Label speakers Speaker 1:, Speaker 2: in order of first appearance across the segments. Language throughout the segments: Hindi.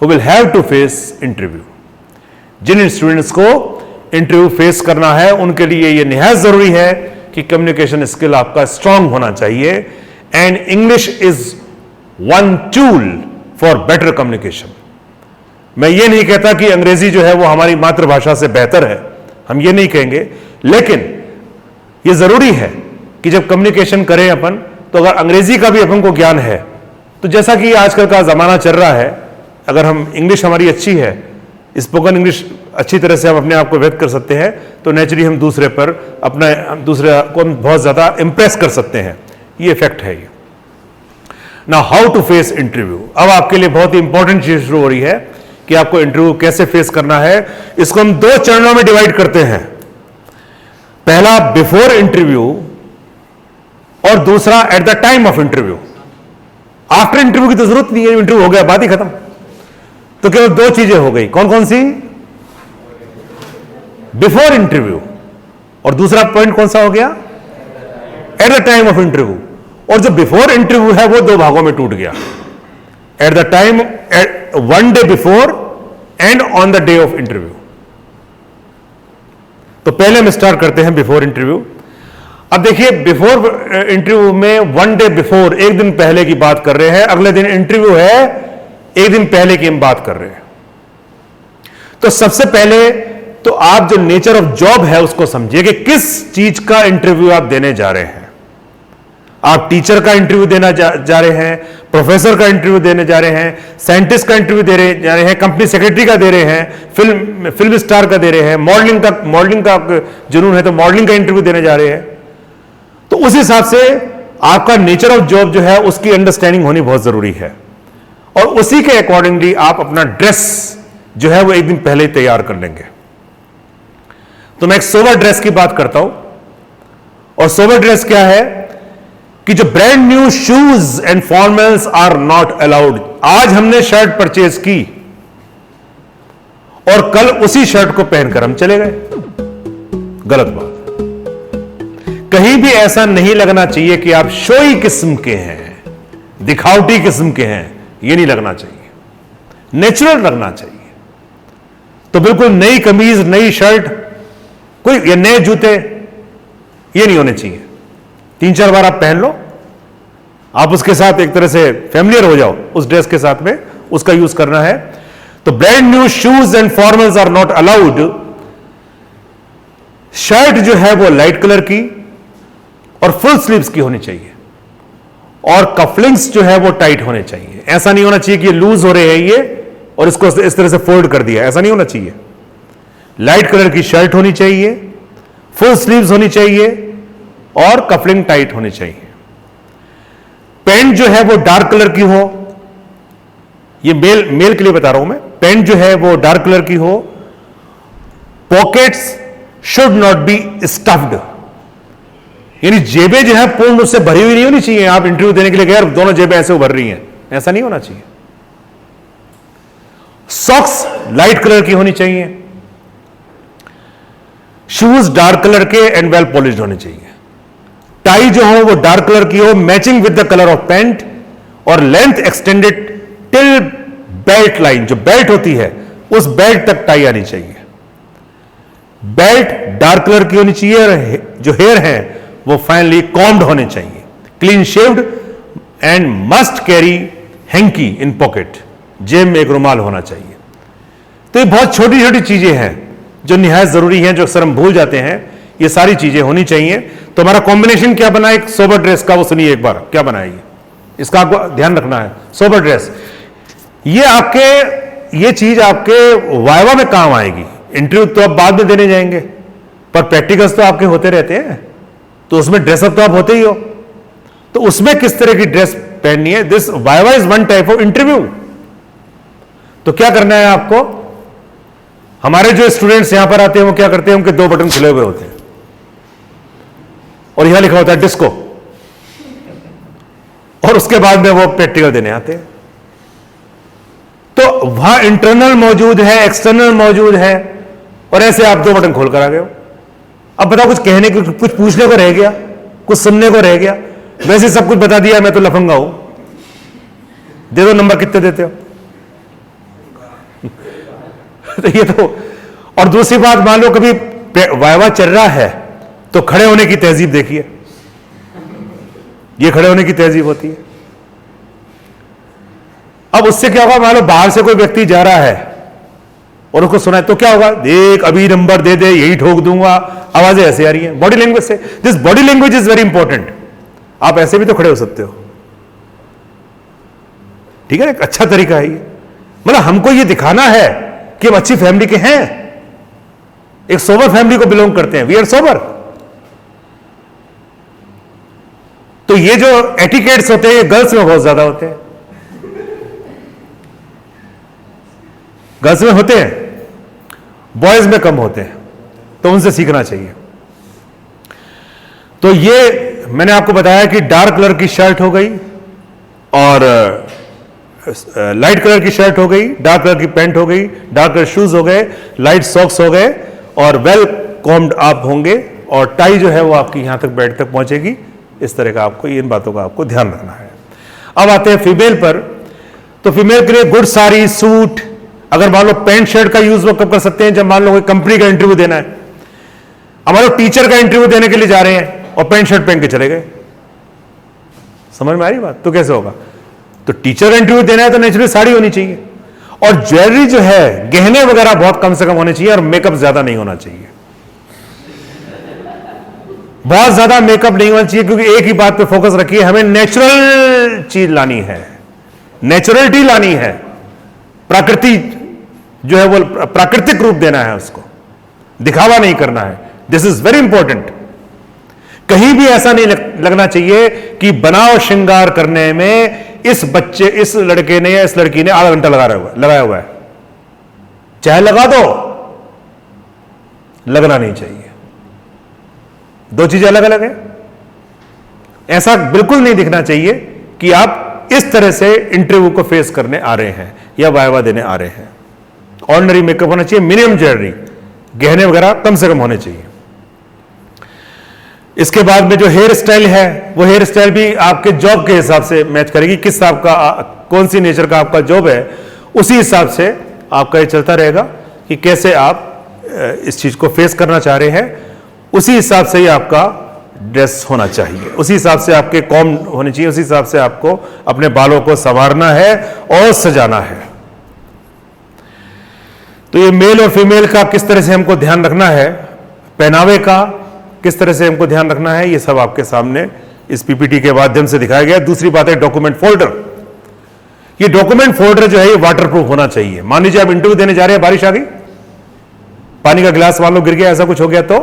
Speaker 1: who will have to face interview. जिन स्टूडेंट्स को इंटरव्यू फेस करना है उनके लिए यह निहायत जरूरी है कि कम्युनिकेशन स्किल आपका स्ट्रांग होना चाहिए, and English is one tool for better communication. मैं ये नहीं कहता कि अंग्रेजी जो है वो हमारी मातृभाषा से बेहतर है, हम ये नहीं कहेंगे, लेकिन ये जरूरी है कि जब कम्युनिकेशन करें अपन, तो अगर अंग्रेजी का भी अपन को ज्ञान है, तो जैसा कि आजकल का जमाना चल रहा है, अगर हम इंग्लिश हमारी अच्छी है, स्पोकन इंग्लिश अच्छी तरह से हम अपने आप को व्यक्त कर सकते हैं, तो नेचुरली हम दूसरे पर अपना दूसरे को बहुत ज्यादा इंप्रेस कर सकते हैं. ये इफेक्ट है ये. Now how to face interview. अब आपके लिए बहुत ही इंपॉर्टेंट चीज शुरू हो रही है कि आपको इंटरव्यू कैसे फेस करना है. इसको हम 2 चरणों में डिवाइड करते हैं. पहला बिफोर इंटरव्यू और दूसरा at the time of interview. After interview की तो जरूरत नहीं है, इंटरव्यू हो गया, बात ही खत्म. तो केवल 2 चीजें हो गई. कौन कौन सी? बिफोर इंटरव्यू, और दूसरा पॉइंट कौन सा हो गया? At the time of interview. और जो बिफोर इंटरव्यू है वो 2 भागों में टूट गया. At the time, one day before and on the day of interview. तो पहले हम स्टार्ट करते हैं बिफोर इंटरव्यू. अब देखिए, बिफोर इंटरव्यू में 1 डे बिफोर, एक दिन पहले की बात कर रहे हैं. अगले दिन इंटरव्यू है, एक दिन पहले की हम बात कर रहे हैं. तो सबसे पहले तो आप जो नेचर ऑफ जॉब है उसको समझिए कि किस चीज का इंटरव्यू आप देने जा रहे हैं. आप टीचर का इंटरव्यू देना जा रहे हैं, प्रोफेसर का इंटरव्यू देने जा रहे हैं, साइंटिस्ट का इंटरव्यू जा रहे हैं, कंपनी सेक्रेटरी का दे रहे हैं, फिल्म स्टार का दे रहे हैं, मॉडलिंग का जुनून है तो मॉडलिंग का इंटरव्यू देने जा रहे हैं. तो उस हिसाब से आपका नेचर ऑफ जॉब जो है उसकी अंडरस्टैंडिंग होनी बहुत जरूरी है, और उसी के अकॉर्डिंगली आप अपना ड्रेस जो है वो एक दिन पहले ही तैयार कर लेंगे. तो मैं एक सोबर ड्रेस की बात करता हूं. और सोबर ड्रेस क्या है कि जो brand new shoes and formals are not allowed. आज हमने शर्ट परचेज की और कल उसी शर्ट को पहनकर हम चले गए, गलत बात. कहीं भी ऐसा नहीं लगना चाहिए कि आप शोई किस्म के हैं, दिखावटी किस्म के हैं. यह नहीं लगना चाहिए, नेचुरल लगना चाहिए. तो बिल्कुल नई कमीज, नई शर्ट, कोई या नए जूते, ये नहीं होने चाहिए. 3-4 बार आप पहन लो, आप उसके साथ एक तरह से फैमिलियर हो जाओ उस ड्रेस के साथ में, उसका यूज करना है. तो brand new shoes and formals are not allowed. Shirt जो है वो लाइट कलर की और फुल स्लीव्स की होनी चाहिए, और कफलिंग्स जो है वो टाइट होने चाहिए. ऐसा नहीं होना चाहिए कि ये लूज हो रहे हैं ये और इसको इस तरह से फोल्ड कर दिया, ऐसा नहीं होना चाहिए. लाइट कलर की शर्ट होनी चाहिए, फुल स्लीव्स होनी चाहिए और कफलिंग टाइट होनी चाहिए. पैंट जो है वो डार्क कलर की हो. ये मेल के लिए बता रहा हूं मैं. पैंट जो है वो डार्क कलर की हो. Pockets should not be stuffed, यानी जेबें जो है पूर्ण रूप से भरी हुई नहीं होनी चाहिए. आप इंटरव्यू देने के लिए गए, दोनों जेबें ऐसे उभर रही हैं, ऐसा नहीं होना चाहिए. सॉक्स लाइट कलर की होनी चाहिए. शूज डार्क कलर के एंड वेल पॉलिश्ड होने चाहिए. टाई जो हो वो डार्क कलर की हो, matching with the colour of pant, और length extended till belt line. जो बेल्ट होती है उस बेल्ट तक टाई आनी चाहिए. बेल्ट डार्क कलर की होनी चाहिए, और जो हेयर है वो फाइनली कॉम्ड होने चाहिए, clean shaved, and must carry hanky in pocket. जेब में एक रुमाल होना चाहिए. तो ये बहुत छोटी छोटी चीजें हैं जो निहायत जरूरी हैं, जो अक्सर हम भूल जाते हैं. ये सारी चीजें होनी चाहिए. तो हमारा कॉम्बिनेशन क्या बना एक सोबर ड्रेस का, वो सुनिए एक बार क्या बना है. इसका आपको ध्यान रखना है. सोबर ड्रेस, ये चीज आपके वाइवा में काम आएगी. इंटरव्यू तो आप बाद में देने जाएंगे, पर प्रैक्टिकल्स तो आपके होते रहते हैं, तो उसमें ड्रेसअप तो आप होते ही हो. तो उसमें किस तरह की ड्रेस पहननी है, this viva is one type of interview. तो क्या करना है आपको, हमारे जो स्टूडेंट्स यहां पर आते हैं वो क्या करते हैं, उनके 2 बटन खुले हुए होते हैं और यहां लिखा होता है डिस्को, और उसके बाद में वो प्रैक्टिकल देने आते हैं. तो वहां इंटरनल मौजूद है, एक्सटर्नल मौजूद है, और ऐसे आप 2 बटन खोलकर आ गए हो. अब बताओ, कुछ कहने को, कुछ पूछने को रह गया, कुछ सुनने को रह गया? वैसे सब कुछ बता दिया, मैं तो लफंगा हूं. दे दो नंबर, कितने देते हो? तो ये तो, और दूसरी बात, मान लो कभी वायवा चल रहा है तो खड़े होने की तहजीब देखिए, ये खड़े होने की तहजीब होती है। अब उससे क्या होगा, मान लो बाहर से कोई व्यक्ति जा रहा है और उसको सुना है तो क्या होगा, देख अभी नंबर दे दे, यही ठोक दूंगा, आवाजें ऐसे आ रही हैं बॉडी लैंग्वेज से। This body language is very important. आप ऐसे भी तो खड़े हो सकते हो, ठीक है, एक अच्छा तरीका है ये। मतलब हमको ये दिखाना है कि हम अच्छी फैमिली के हैं, एक सोबर फैमिली को बिलोंग करते हैं, वी आर सोबर। तो ये जो एटिकेट्स होते हैं ये गर्ल्स में बहुत ज्यादा होते हैं, गर्ल्स में होते हैं, बॉयज में कम होते हैं, तो उनसे सीखना चाहिए। तो ये मैंने आपको बताया कि डार्क कलर की शर्ट हो गई और लाइट कलर की शर्ट हो गई, डार्क कलर की पैंट हो गई, डार्क कलर शूज हो गए, लाइट सॉक्स हो गए, और वेल कॉम्ड आप होंगे, और टाई जो है वो आपकी यहां तक बेड तक पहुंचेगी। इस तरह का आपको, इन बातों का आपको ध्यान रखना है। अब आते हैं फीमेल पर। तो फीमेल के लिए गुड साड़ी, सूट, अगर मान लो पैंट शर्ट का यूज वो कब कर सकते हैं, जब मान लो कोई कंपनी का इंटरव्यू देना है, अब मान लो टीचर का इंटरव्यू देने के लिए जा रहे हैं और पैंट शर्ट पहन के चले गए, समझ में आ रही बात, तो कैसे होगा। तो टीचर का इंटरव्यू देना है तो नेचुरली साड़ी होनी चाहिए, और ज्वेलरी जो है, गहने वगैरह बहुत कम से कम होने चाहिए, और मेकअप ज्यादा नहीं होना चाहिए, बहुत ज्यादा मेकअप नहीं होना चाहिए, क्योंकि एक ही बात पे फोकस रखिए, हमें नेचुरल चीज लानी है, नेचुरलिटी लानी है, प्रकृति जो है वो प्राकृतिक रूप देना है, उसको दिखावा नहीं करना है। This is very important. कहीं भी ऐसा नहीं लगना चाहिए कि बनाव श्रृंगार करने में इस बच्चे, इस लड़के ने या इस लड़की ने आधा घंटा लगाया हुआ है। चाहे लगा दो, लगना नहीं चाहिए। दो चीजें अलग अलग है। ऐसा बिल्कुल नहीं दिखना चाहिए कि आप इस तरह से इंटरव्यू को फेस करने आ रहे हैं या वायवा देने आ रहे हैं। ऑर्डिनरी मेकअप होना चाहिए, मिनिमम ज्वेलरी, गहने वगैरह कम से कम होने चाहिए। इसके बाद में जो हेयर स्टाइल है, वो हेयर स्टाइल भी आपके जॉब के हिसाब से मैच करेगी, किस आपका कौन सी नेचर का आपका जॉब है, उसी हिसाब से आपका ये चलता रहेगा कि कैसे आप इस चीज को फेस करना चाह रहे हैं, उसी हिसाब से ही आपका ड्रेस होना चाहिए, उसी हिसाब से आपके कॉम होनी चाहिए, उसी हिसाब से आपको अपने बालों को संवारना है और सजाना है। तो ये मेल और फीमेल का किस तरह से हमको ध्यान रखना है, पहनावे का किस तरह से हमको ध्यान रखना है, ये सब आपके सामने इस पीपीटी के माध्यम से दिखाया गया। दूसरी बात है डॉक्यूमेंट फोल्डर। ये डॉक्यूमेंट फोल्डर जो है ये वाटरप्रूफ होना चाहिए। मान लीजिए आप इंटरव्यू देने जा रहे हैं, बारिश आ गई, पानी का गिलास मान लो गिर गया, ऐसा कुछ हो गया तो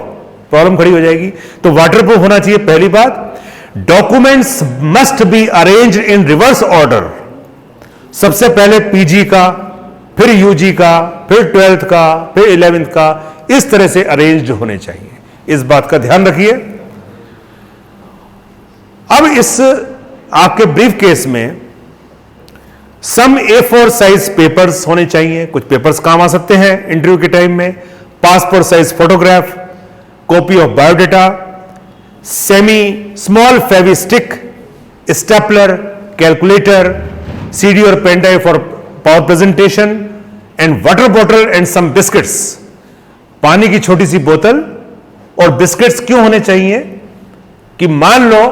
Speaker 1: प्रॉब्लम खड़ी हो जाएगी। तो वाटरप्रूफ होना चाहिए, पहली बात। Documents must be arranged in reverse order. सबसे पहले पीजी का, फिर यूजी का, फिर 12th का, फिर 11th का, इस तरह से अरेंज्ड होने चाहिए। इस बात का ध्यान रखिए। अब इस आपके ब्रीफ केस में सम A4 साइज पेपर्स होने चाहिए। कुछ पेपर्स काम आ सकते हैं इंटरव्यू के टाइम में। Passport size photograph, copy of biodata, semi small Fevistick, stapler, calculator, CD और pen drive for power presentation, and water bottle and some biscuits. पानी की छोटी सी बोतल और बिस्किट्स क्यों होने चाहिए कि मान लो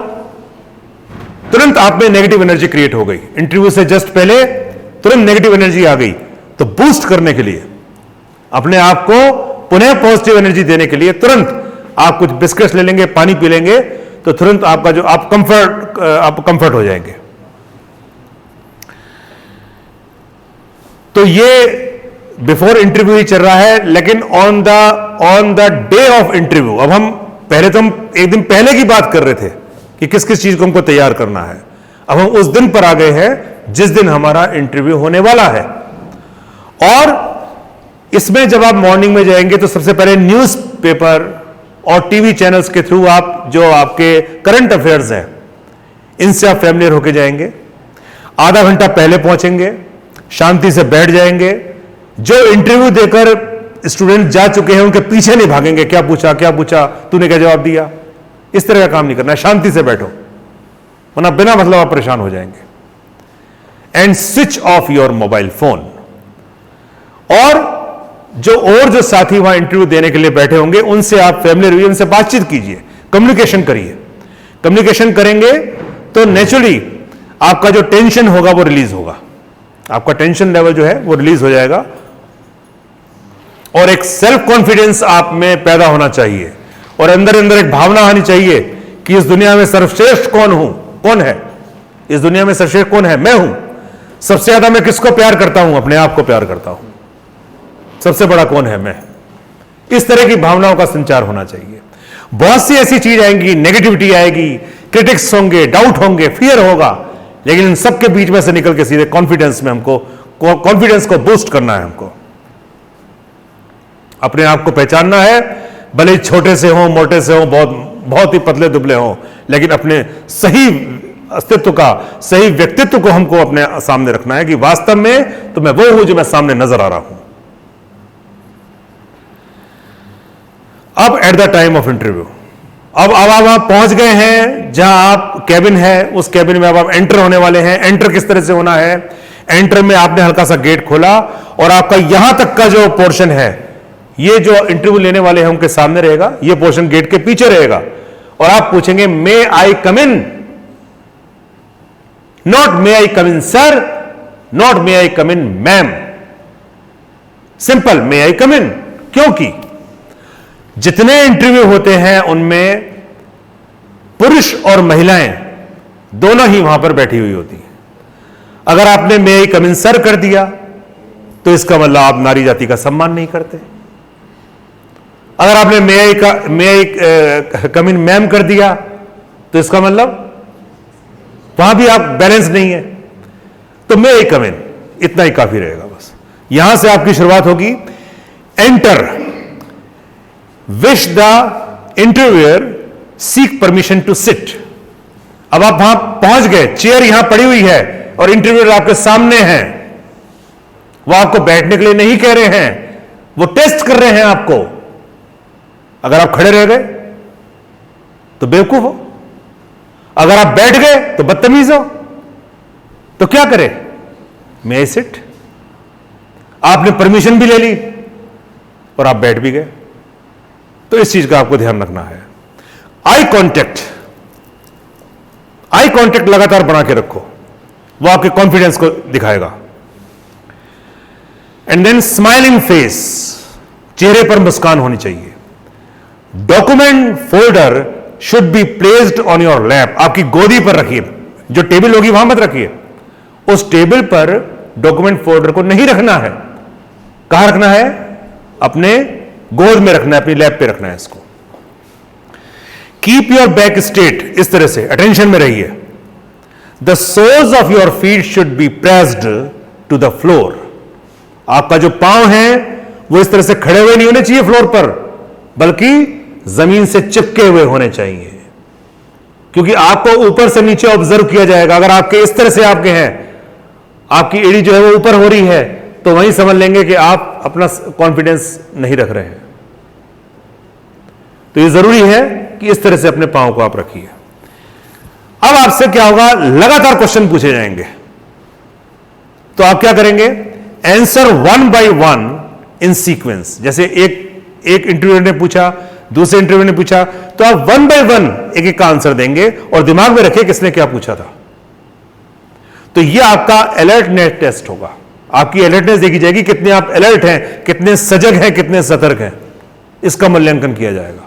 Speaker 1: तुरंत आप में नेगेटिव एनर्जी क्रिएट हो गई, इंटरव्यू से जस्ट पहले तुरंत नेगेटिव एनर्जी आ गई, तो बूस्ट करने के लिए, अपने आप को पुनः पॉजिटिव एनर्जी देने के लिए तुरंत आप कुछ बिस्किट्स ले लेंगे, पानी पी लेंगे, तो तुरंत आपका जो आप कंफर्ट हो जाएंगे। तो ये बिफोर इंटरव्यू ही चल रहा है, लेकिन on the day of interview, अब हम पहले तो हम एक दिन पहले की बात कर रहे थे कि किस किस चीज को हमको तैयार करना है। अब हम उस दिन पर आ गए हैं जिस दिन हमारा इंटरव्यू होने वाला है। और इसमें जब आप मॉर्निंग में जाएंगे तो सबसे पहले न्यूज पेपर और टीवी चैनल्स के थ्रू आप जो आपके करंट अफेयर्स हैं इनसे आप फैमिलियर होके जाएंगे। आधा घंटा पहले पहुंचेंगे, शांति से बैठ जाएंगे। जो इंटरव्यू देकर स्टूडेंट जा चुके हैं उनके पीछे नहीं भागेंगे, क्या पूछा तूने क्या जवाब दिया, इस तरह का काम नहीं करना है। शांति से बैठो, वरना बिना मतलब आप परेशान हो जाएंगे। And switch off your mobile phone. और जो साथी वहां इंटरव्यू देने के लिए बैठे होंगे उनसे आप फैमिलियर हुइए, उनसे बातचीत कीजिए, कम्युनिकेशन करिए। कम्युनिकेशन करेंगे तो नेचुरली आपका जो टेंशन होगा वो रिलीज होगा, आपका टेंशन लेवल जो है वो रिलीज हो जाएगा और एक सेल्फ कॉन्फिडेंस आप में पैदा होना चाहिए और अंदर अंदर एक भावना आनी चाहिए कि इस दुनिया में सर्वश्रेष्ठ कौन है, इस दुनिया में सर्वश्रेष्ठ कौन है, मैं हूं। सबसे ज्यादा मैं किसको प्यार करता हूं? अपने आप को प्यार करता हूं। सबसे बड़ा कौन है? मैं। इस तरह की भावनाओं का संचार होना चाहिए। बहुत सी ऐसी चीज आएंगी, नेगेटिविटी आएगी, क्रिटिक्स होंगे, डाउट होंगे, फियर होगा, लेकिन इन सबके बीच में से निकल के सीधे कॉन्फिडेंस में हमको कॉन्फिडेंस को बूस्ट करना है। हमको अपने आप को पहचानना है, भले ही छोटे से हो, मोटे से हो, बहुत ही पतले दुबले हो, लेकिन अपने सही अस्तित्व का, सही व्यक्तित्व को हमको अपने सामने रखना है कि वास्तव में तो मैं वो हूं जो मैं सामने नजर आ रहा हूं। अब at the time of interview, अब आप वहां पहुंच गए हैं जहां आप कैबिन है, उस कैबिन में अब आप एंटर होने वाले हैं। एंटर किस तरह से होना है? एंटर में आपने हल्का सा गेट खोला और आपका यहां तक का जो पोर्शन है, ये जो इंटरव्यू लेने वाले हैं उनके सामने रहेगा, ये पोर्शन गेट के पीछे रहेगा और आप पूछेंगे may I come in, not may I come in sir, not may I come in ma'am, simple may I come in. क्योंकि जितने इंटरव्यू होते हैं उनमें पुरुष और महिलाएं दोनों ही वहां पर बैठी हुई होती हैं। अगर आपने मे आई कम इन सर कर दिया तो इसका मतलब आप नारी जाति का सम्मान नहीं करते। अगर आपने मे आई कम इन मैम कर दिया तो इसका मतलब वहां भी आप बैलेंस नहीं है। तो मे आई कम इन इतना ही काफी रहेगा। बस यहां से आपकी शुरुआत होगी। Enter, wish the interviewer seek permission to sit. अब आप वहां पहुंच गए, चेयर यहां पड़ी हुई है और इंटरव्यूअर आपके सामने है। वो आपको बैठने के लिए नहीं कह रहे हैं, वो टेस्ट कर रहे हैं आपको। अगर आप खड़े रह गए तो बेवकूफ हो, अगर आप बैठ गए तो बदतमीज हो। तो क्या करें? मे आई सिट? आपने परमिशन भी ले ली और आप बैठ भी गए। तो इस चीज का आपको ध्यान रखना है। आई कांटेक्ट, आई कांटेक्ट लगातार बना के रखो, वो आपके कॉन्फिडेंस को दिखाएगा। एंड देन स्माइलिंग फेस, चेहरे पर मुस्कान होनी चाहिए। Document folder should be placed on your lap, आपकी गोदी पर रखिए। जो टेबल होगी वहां मत रखिए, उस टेबल पर डॉक्यूमेंट फोल्डर को नहीं रखना है। कहां रखना है? अपने गोद में रखना है, अपनी लैप पे रखना है इसको। कीप योर बैक स्ट्रेट, इस तरह से अटेंशन में रहिए। The soles of your feet should be pressed to the floor, आपका जो पांव है वो इस तरह से खड़े हुए नहीं होने चाहिए फ्लोर पर, बल्कि जमीन से चिपके हुए होने चाहिए। क्योंकि आपको ऊपर से नीचे ऑब्जर्व किया जाएगा। अगर आपके इस तरह से आपके हैं, आपकी एड़ी जो है वो ऊपर हो रही है, तो वहीं समझ लेंगे कि आप अपना कॉन्फिडेंस नहीं रख रहे हैं। तो ये जरूरी है कि इस तरह से अपने पांव को आप रखिए। अब आपसे क्या होगा? लगातार क्वेश्चन पूछे जाएंगे, तो आप क्या करेंगे? Answer one by one in sequence. जैसे एक इंटरव्यूअर ने पूछा, दूसरे इंटरव्यूअर ने पूछा, तो आप वन बाय वन एक एक का आंसर देंगे और दिमाग में रखिए किसने क्या पूछा था। तो यह आपका अलर्टनेस टेस्ट होगा। आपकी अलर्टनेस देखी जाएगी, कितने आप अलर्ट हैं, कितने सजग हैं, कितने सतर्क हैं, इसका मूल्यांकन किया जाएगा।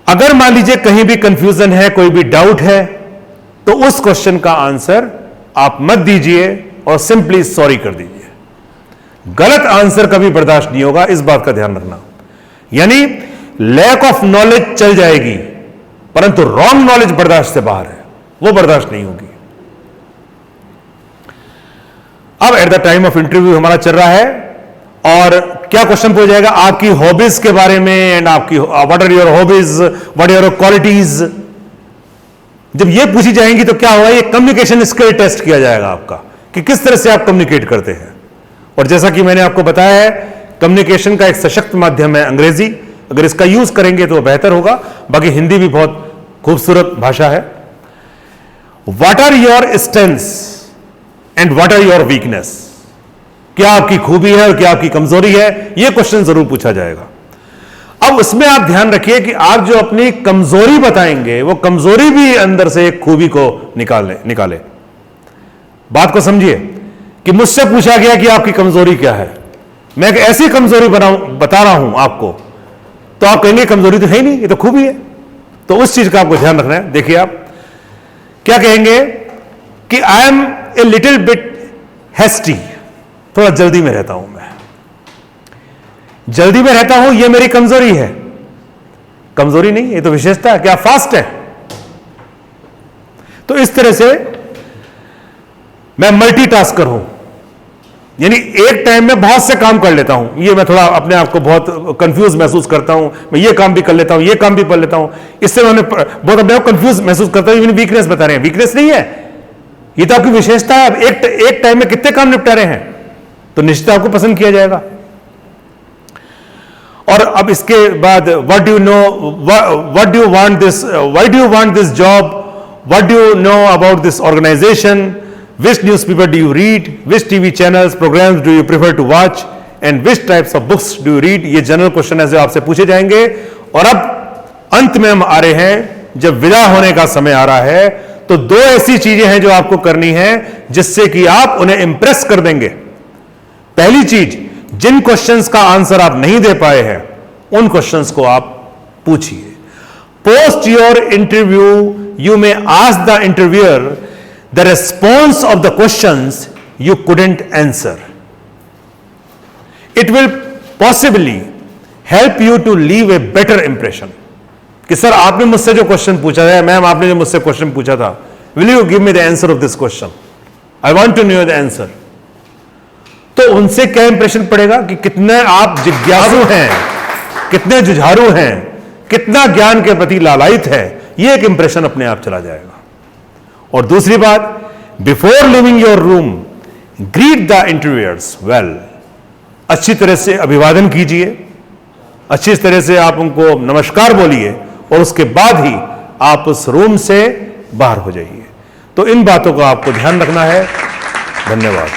Speaker 1: अगर मान लीजिए कहीं भी कंफ्यूजन है, कोई भी डाउट है, तो उस क्वेश्चन का आंसर आप मत दीजिए और सिंपली सॉरी कर दीजिए। गलत आंसर कभी बर्दाश्त नहीं होगा, इस बात का ध्यान रखना। यानी लैक ऑफ नॉलेज चल जाएगी, परंतु रॉन्ग नॉलेज बर्दाश्त से बाहर है, वो बर्दाश्त नहीं होगी। अब at the time of interview हमारा चल रहा है और क्या क्वेश्चन पूछा जाएगा? आपकी हॉबीज के बारे में, एंड आपकी what are your hobbies, what are your qualities. जब ये पूछी जाएंगी तो क्या होगा? ये कम्युनिकेशन स्किल टेस्ट किया जाएगा आपका, कि किस तरह से आप कम्युनिकेट करते हैं। और जैसा कि मैंने आपको बताया है, कम्युनिकेशन का एक सशक्त माध्यम है अंग्रेजी। अगर इसका यूज करेंगे तो बेहतर होगा, बाकी हिंदी भी बहुत खूबसूरत भाषा है। What are your strengths and what are your weakness, क्या आपकी खूबी है और क्या आपकी कमजोरी है, यह क्वेश्चन जरूर पूछा जाएगा। अब उसमें आप ध्यान रखिए कि आप जो अपनी कमजोरी बताएंगे वो कमजोरी भी अंदर से एक खूबी को निकाले। बात को समझिए कि मुझसे पूछा गया कि आपकी कमजोरी क्या है, मैं एक ऐसी कमजोरी बता रहा हूं आपको, तो आप कहेंगे कमजोरी तो है ही नहीं, ये तो खूबी है। तो उस चीज का आपको ध्यान रखना है। देखिए आप क्या कहेंगे कि I am a little bit hasty, थोड़ा जल्दी में रहता हूं, मैं जल्दी में रहता हूं, यह मेरी कमजोरी है। कमजोरी नहीं, ये तो विशेषता है। क्या फास्ट है? तो इस तरह से मैं मल्टीटास्कर हूं, यानी एक टाइम में बहुत से काम कर लेता हूं। ये मैं थोड़ा अपने आप को बहुत कंफ्यूज महसूस करता हूं, मैं ये काम भी कर लेता हूं, ये काम भी कर लेता हूं, इससे मैं बहुत अपने आप कंफ्यूज महसूस करता हूं। वीकनेस बता रहे हैं, वीकनेस नहीं है, ये तो आपकी विशेषता है। आप एक टाइम में कितने काम निपटा रहे हैं, तो निश्चित आपको पसंद किया जाएगा। और अब इसके बाद what do you know, what do you want this, why do you want this job, what do you know about this organisation, which newspaper do you read, which TV channels programs do you prefer to watch, and which types of books do you read। ये जनरल क्वेश्चन है जो आपसे पूछे जाएंगे। और अब अंत में हम आ रहे हैं, जब विदा होने का समय आ रहा है, तो दो ऐसी चीजें हैं जो आपको करनी है जिससे कि आप उन्हें इंप्रेस कर देंगे। पहली चीज, जिन क्वेश्चंस का आंसर आप नहीं दे पाए हैं उन क्वेश्चंस को आप पूछिए। Post your interview you may ask the interviewer the response of the questions you couldn't answer. It will possibly help you to leave a better impression। कि सर आपने मुझसे जो क्वेश्चन पूछा है, मैम आपने जो मुझसे क्वेश्चन पूछा था, will you give me the answer of this question? I want to know the answer। तो उनसे क्या इंप्रेशन पड़ेगा कि कितने आप जिज्ञासु हैं, कितने जुझारू हैं, कितना ज्ञान के प्रति लालायित है, यह एक इंप्रेशन अपने आप चला जाएगा। और दूसरी बात, before living your room greet the interviewers well. अच्छी तरह से अभिवादन कीजिए, अच्छी तरह से आप उनको नमस्कार बोलिए, और उसके बाद ही आप उस रूम से बाहर हो जाइए। तो इन बातों का आपको ध्यान रखना है। धन्यवाद।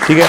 Speaker 1: ठीक है।